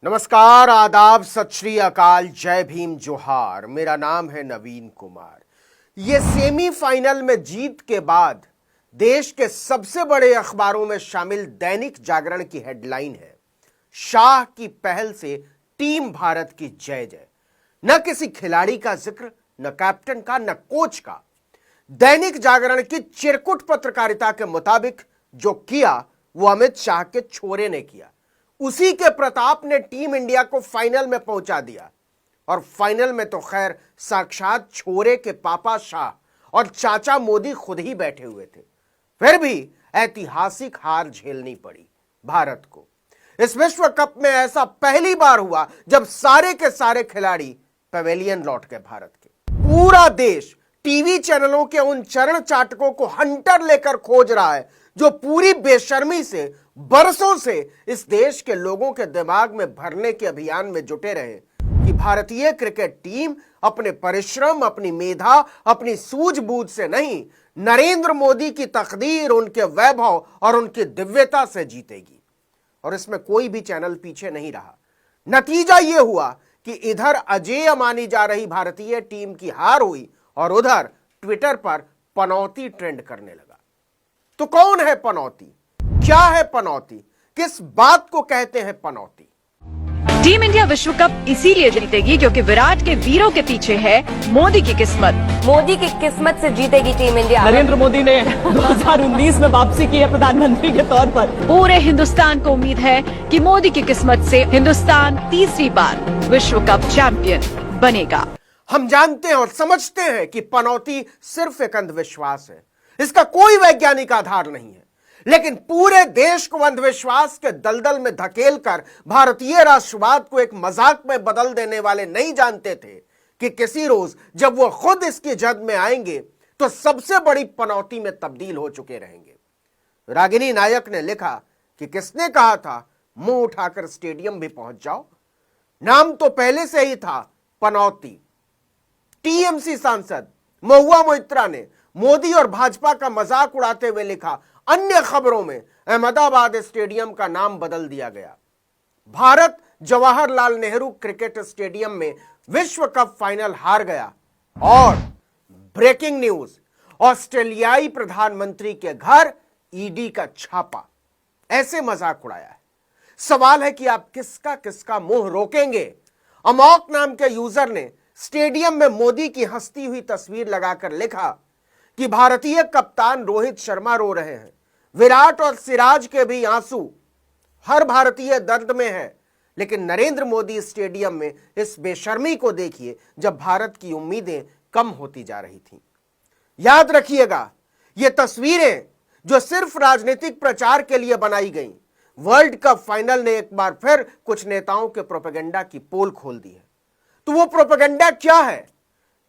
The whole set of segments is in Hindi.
नमस्कार, आदाब, सत श्री अकाल, जय भीम, जोहार। मेरा नाम है नवीन कुमार। ये सेमीफाइनल में जीत के बाद देश के सबसे बड़े अखबारों में शामिल दैनिक जागरण की हेडलाइन है, शाह की पहल से टीम भारत की जय जय। न किसी खिलाड़ी का जिक्र, न कैप्टन का, न कोच का। दैनिक जागरण की चिरकुट पत्रकारिता के मुताबिक जो किया वो अमित शाह के छोरे ने किया। उसी के प्रताप ने टीम इंडिया को फाइनल में पहुंचा दिया। और फाइनल में तो खैर साक्षात छोरे के पापा शाह और चाचा मोदी खुद ही बैठे हुए थे। फिर भी ऐतिहासिक हार झेलनी पड़ी भारत को। इस विश्व कप में ऐसा पहली बार हुआ जब सारे के सारे खिलाड़ी पवेलियन लौट गए भारत के। पूरा देश टीवी चैनलों के उन चरण चाटकों को हंटर लेकर खोज रहा है जो पूरी बेशर्मी से बरसों से इस देश के लोगों के दिमाग में भरने के अभियान में जुटे रहे कि भारतीय क्रिकेट टीम अपने परिश्रम, अपनी मेधा, अपनी सूझबूझ से नहीं, नरेंद्र मोदी की तकदीर, उनके वैभव और उनकी दिव्यता से जीतेगी। और इसमें कोई भी चैनल पीछे नहीं रहा। नतीजा यह हुआ कि इधर अजेय मानी जा रही भारतीय टीम की हार हुई और उधर ट्विटर पर पनौती ट्रेंड करने लगा। तो कौन है पनौती? क्या है पनौती? किस बात को कहते हैं पनौती? टीम इंडिया विश्व कप इसीलिए जीतेगी क्योंकि विराट के वीरों के पीछे है मोदी की किस्मत। मोदी की किस्मत से जीतेगी टीम इंडिया। नरेंद्र मोदी ने 2019 में वापसी की है प्रधानमंत्री के तौर पर। पूरे हिंदुस्तान को उम्मीद है कि मोदी की किस्मत से हिंदुस्तान तीसरी बार विश्व कप चैंपियन बनेगा। हम जानते हैं और समझते हैं कि पनौती सिर्फ एक अंधविश्वास है, इसका कोई वैज्ञानिक आधार नहीं है। लेकिन पूरे देश को अंधविश्वास के दलदल में धकेलकर भारतीय राष्ट्रवाद को एक मजाक में बदल देने वाले नहीं जानते थे कि किसी रोज जब वो खुद इसकी जद में आएंगे तो सबसे बड़ी पनौती में तब्दील हो चुके रहेंगे। रागिनी नायक ने लिखा कि किसने कहा था मुंह उठाकर स्टेडियम भी पहुंच जाओ। नाम तो पहले से ही था पनौती। टीएमसी सांसद महुआ मोइत्रा ने मोदी और भाजपा का मजाक उड़ाते हुए लिखा, अन्य खबरों में अहमदाबाद स्टेडियम का नाम बदल दिया गया। भारत जवाहरलाल नेहरू क्रिकेट स्टेडियम में विश्व कप फाइनल हार गया। और ब्रेकिंग न्यूज, ऑस्ट्रेलियाई प्रधानमंत्री के घर ईडी का छापा। ऐसे मजाक उड़ाया है। सवाल है कि आप किसका किसका मुंह रोकेंगे। अमोक नाम के यूजर ने स्टेडियम में मोदी की हंसती हुई तस्वीर लगाकर लिखा कि भारतीय कप्तान रोहित शर्मा रो रहे हैं, विराट और सिराज के भी आंसू, हर भारतीय दर्द में है। लेकिन नरेंद्र मोदी स्टेडियम में इस बेशर्मी को देखिए जब भारत की उम्मीदें कम होती जा रही थीं। याद रखिएगा, ये तस्वीरें जो सिर्फ राजनीतिक प्रचार के लिए बनाई गई, वर्ल्ड कप फाइनल ने एक बार फिर कुछ नेताओं के प्रोपेगेंडा की पोल खोल दी है। तो वो प्रोपेगेंडा क्या है?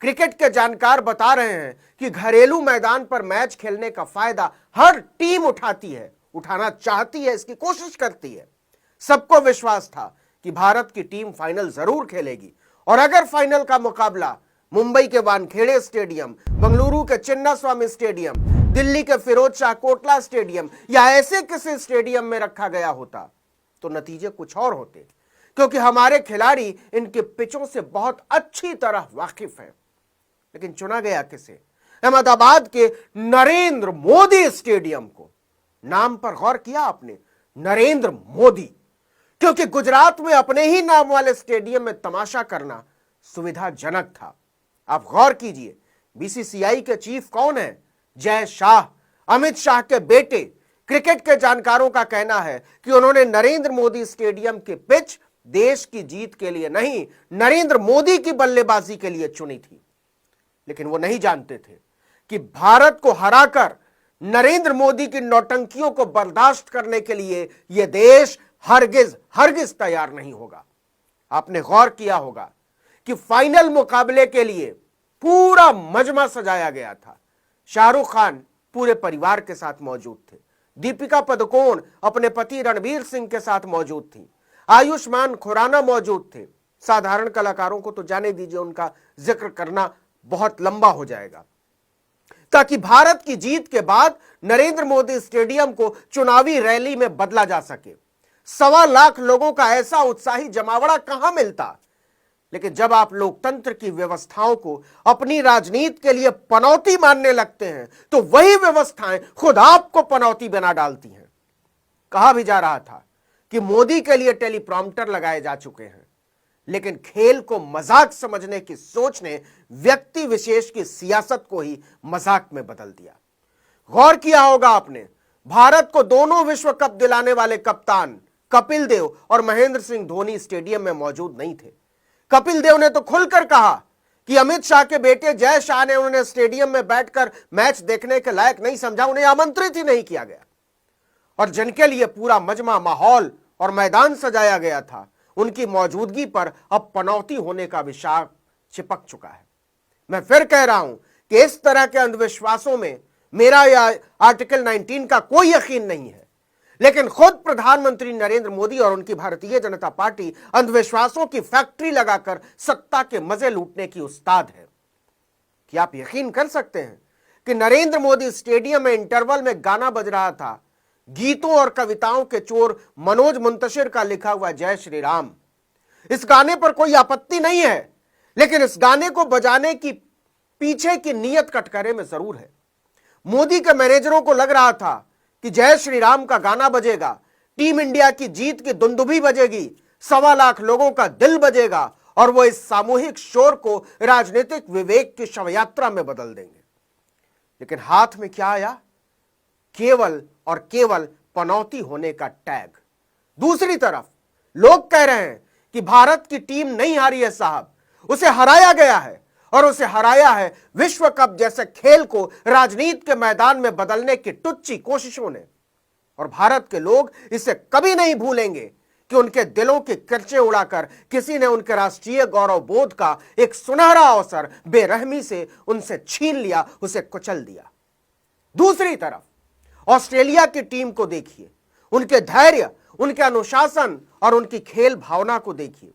क्रिकेट के जानकार बता रहे हैं कि घरेलू मैदान पर मैच खेलने का फायदा हर टीम उठाती है, उठाना चाहती है, इसकी कोशिश करती है। सबको विश्वास था कि भारत की टीम फाइनल जरूर खेलेगी। और अगर फाइनल का मुकाबला मुंबई के वानखेड़े स्टेडियम, बंगलुरु के चिन्नास्वामी स्टेडियम, दिल्ली के फिरोज शाह कोटला स्टेडियम या ऐसे किसी स्टेडियम में रखा गया होता तो नतीजे कुछ और होते, क्योंकि हमारे खिलाड़ी इनके पिचों से बहुत अच्छी तरह वाकिफ हैं। लेकिन चुना गया किसे? अहमदाबाद के नरेंद्र मोदी स्टेडियम को। नाम पर गौर किया आपने? नरेंद्र मोदी। क्योंकि गुजरात में अपने ही नाम वाले स्टेडियम में तमाशा करना सुविधाजनक था। आप गौर कीजिए, बीसीसीआई के चीफ कौन है? जय शाह, अमित शाह के बेटे। क्रिकेट के जानकारों का कहना है कि उन्होंने नरेंद्र मोदी स्टेडियम की पिच देश की जीत के लिए नहीं, नरेंद्र मोदी की बल्लेबाजी के लिए चुनी थी। लेकिन वो नहीं जानते थे कि भारत को हराकर नरेंद्र मोदी की नौटंकियों को बर्दाश्त करने के लिए यह देश हरगिज हरगिज तैयार नहीं होगा। आपने गौर किया होगा कि फाइनल मुकाबले के लिए पूरा मजमा सजाया गया था। शाहरुख खान पूरे परिवार के साथ मौजूद थे। दीपिका पादुकोण अपने पति रणवीर सिंह के साथ मौजूद थी। आयुष्मान खुराना मौजूद थे। साधारण कलाकारों को तो जाने दीजिए, उनका जिक्र करना बहुत लंबा हो जाएगा। ताकि भारत की जीत के बाद नरेंद्र मोदी स्टेडियम को चुनावी रैली में बदला जा सके। 1.25 लाख लोगों का ऐसा उत्साही जमावड़ा कहां मिलता। लेकिन जब आप लोकतंत्र की व्यवस्थाओं को अपनी राजनीति के लिए पनौती मानने लगते हैं तो वही व्यवस्थाएं खुद आपको पनौती बना डालती हैं। कहा भी जा रहा था कि मोदी के लिए टेलीप्रॉम्प्टर लगाए जा चुके हैं, लेकिन खेल को मजाक समझने की सोच ने व्यक्ति विशेष की सियासत को ही मजाक में बदल दिया। गौर किया होगा आपने, भारत को दोनों विश्व कप दिलाने वाले कप्तान कपिल देव और महेंद्र सिंह धोनी स्टेडियम में मौजूद नहीं थे। कपिल देव ने तो खुलकर कहा कि अमित शाह के बेटे जय शाह ने उन्हें स्टेडियम में बैठकर मैच देखने के लायक नहीं समझा, उन्हें आमंत्रित ही नहीं किया गया। और जिनके लिए पूरा मजमा, माहौल और मैदान सजाया गया था, उनकी मौजूदगी पर अब पनौती होने का विषाद चिपक चुका है। मैं फिर कह रहा हूं कि इस तरह के अंधविश्वासों में मेरा या आर्टिकल 19 का कोई यकीन नहीं है, लेकिन खुद प्रधानमंत्री नरेंद्र मोदी और उनकी भारतीय जनता पार्टी अंधविश्वासों की फैक्ट्री लगाकर सत्ता के मजे लूटने की उस्ताद है। क्या आप यकीन कर सकते हैं कि नरेंद्र मोदी स्टेडियम में इंटरवल में गाना बज रहा था, गीतों और कविताओं के चोर मनोज मुंतशिर का लिखा हुआ जय श्री राम। इस गाने पर कोई आपत्ति नहीं है, लेकिन इस गाने को बजाने की पीछे की नीयत कटघरे में जरूर है। मोदी के मैनेजरों को लग रहा था कि जय श्री राम का गाना बजेगा, टीम इंडिया की जीत की दुंदुभी बजेगी, 1.25 लाख लोगों का दिल बजेगा और वो इस सामूहिक शोर को राजनीतिक विवेक की शवयात्रा में बदल देंगे। लेकिन हाथ में क्या आया? केवल और केवल पनौती होने का टैग। दूसरी तरफ लोग कह रहे हैं कि भारत की टीम नहीं हारी है साहब, उसे हराया गया है, और उसे हराया है विश्व कप जैसे खेल को राजनीति के मैदान में बदलने की टुच्ची कोशिशों ने। और भारत के लोग इसे कभी नहीं भूलेंगे कि उनके दिलों की किरचें उड़ाकर किसी ने उनके राष्ट्रीय गौरव बोध का एक सुनहरा अवसर बेरहमी से उनसे छीन लिया, उसे कुचल दिया। दूसरी तरफ ऑस्ट्रेलिया की टीम को देखिए, उनके धैर्य, उनके अनुशासन और उनकी खेल भावना को देखिए।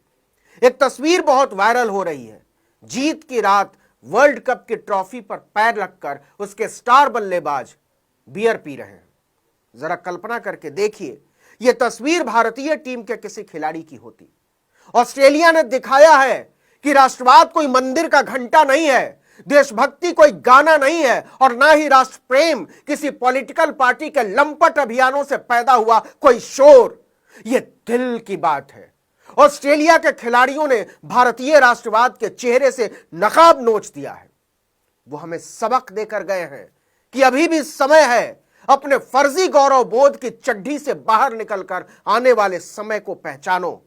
एक तस्वीर बहुत वायरल हो रही है, जीत की रात वर्ल्ड कप की ट्रॉफी पर पैर रखकर उसके स्टार बल्लेबाज बियर पी रहे हैं। जरा कल्पना करके देखिए, यह तस्वीर भारतीय टीम के किसी खिलाड़ी की होती। ऑस्ट्रेलिया ने दिखाया है कि राष्ट्रवाद कोई मंदिर का घंटा नहीं है, देशभक्ति कोई गाना नहीं है, और ना ही राष्ट्र प्रेम किसी पॉलिटिकल पार्टी के लंपट अभियानों से पैदा हुआ कोई शोर। यह दिल की बात है। ऑस्ट्रेलिया के खिलाड़ियों ने भारतीय राष्ट्रवाद के चेहरे से नकाब नोच दिया है। वो हमें सबक देकर गए हैं कि अभी भी समय है, अपने फर्जी गौरव बोध की चड्ढी से बाहर निकलकर आने वाले समय को पहचानो,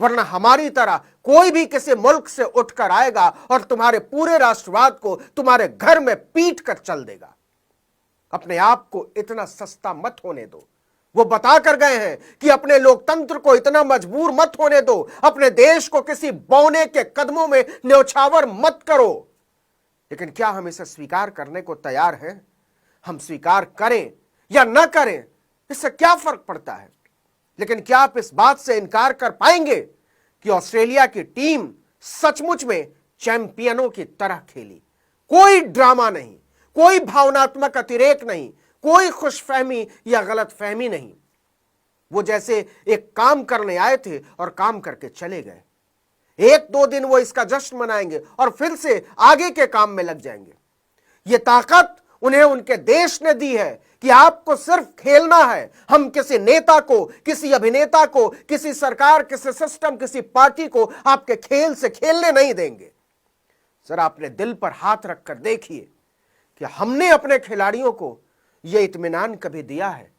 वरना हमारी तरह कोई भी किसी मुल्क से उठकर आएगा और तुम्हारे पूरे राष्ट्रवाद को तुम्हारे घर में पीट कर चल देगा। अपने आप को इतना सस्ता मत होने दो। वो बता कर गए हैं कि अपने लोकतंत्र को इतना मजबूर मत होने दो, अपने देश को किसी बौने के कदमों में न्यौछावर मत करो। लेकिन क्या हम इसे स्वीकार करने को तैयार हैं? हम स्वीकार करें या न करें, इससे क्या फर्क पड़ता है? लेकिन क्या आप इस बात से इनकार कर पाएंगे कि ऑस्ट्रेलिया की टीम सचमुच में चैंपियनों की तरह खेली? कोई ड्रामा नहीं, कोई भावनात्मक अतिरेक नहीं, कोई खुशफहमी या गलतफहमी नहीं। वो जैसे एक काम करने आए थे और काम करके चले गए। 1-2 दिन वो इसका जश्न मनाएंगे और फिर से आगे के काम में लग जाएंगे। ये ताकत उन्हें उनके देश ने दी है कि आपको सिर्फ खेलना है। हम किसी नेता को, किसी अभिनेता को, किसी सरकार, किसी सिस्टम, किसी पार्टी को आपके खेल से खेलने नहीं देंगे। जरा अपने दिल पर हाथ रखकर देखिए कि हमने अपने खिलाड़ियों को यह इत्मीनान कभी दिया है?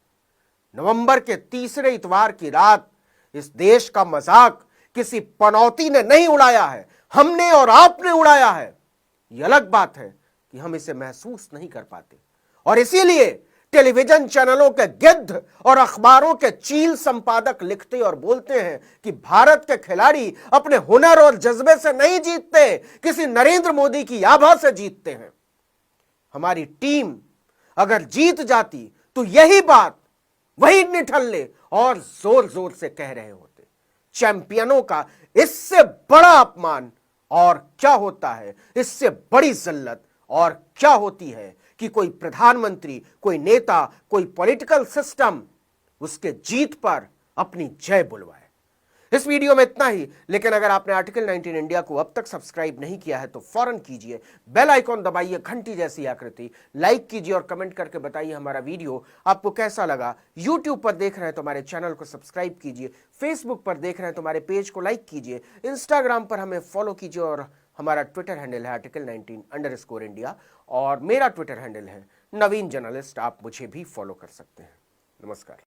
नवंबर के तीसरे इतवार की रात इस देश का मजाक किसी पनौती ने नहीं उड़ाया है, हमने और आपने उड़ाया है। यह अलग बात है कि हम इसे महसूस नहीं कर पाते, और इसीलिए टेलीविजन चैनलों के गिद्ध और अखबारों के चील संपादक लिखते और बोलते हैं कि भारत के खिलाड़ी अपने हुनर और जज्बे से नहीं जीतते, किसी नरेंद्र मोदी की आभा से जीतते हैं। हमारी टीम अगर जीत जाती तो यही बात वही निठल्ले और जोर जोर से कह रहे होते। चैंपियनों का इससे बड़ा अपमान और क्या होता है? इससे बड़ी जिल्लत और क्या होती है कि कोई प्रधानमंत्री, कोई नेता, कोई पॉलिटिकल सिस्टम उसके जीत पर अपनी जय बुलवाए। इस वीडियो में इतना ही, लेकिन अगर आपने आर्टिकल 19 इंडिया को अब तक सब्सक्राइब नहीं किया है तो फौरन कीजिए, बेल आइकॉन दबाइए, घंटी जैसी आकृति, लाइक कीजिए और कमेंट करके बताइए हमारा वीडियो आपको कैसा लगा। यूट्यूब पर देख रहे हैं तो हमारे चैनल को सब्सक्राइब कीजिए, फेसबुक पर देख रहे हैं तो हमारे पेज को लाइक कीजिए, इंस्टाग्राम पर हमें फॉलो कीजिए और हमारा ट्विटर हैंडल है आर्टिकल 19 _इंडिया और मेरा ट्विटर हैंडल है नवीन जर्नलिस्ट। आप मुझे भी फॉलो कर सकते हैं। नमस्कार।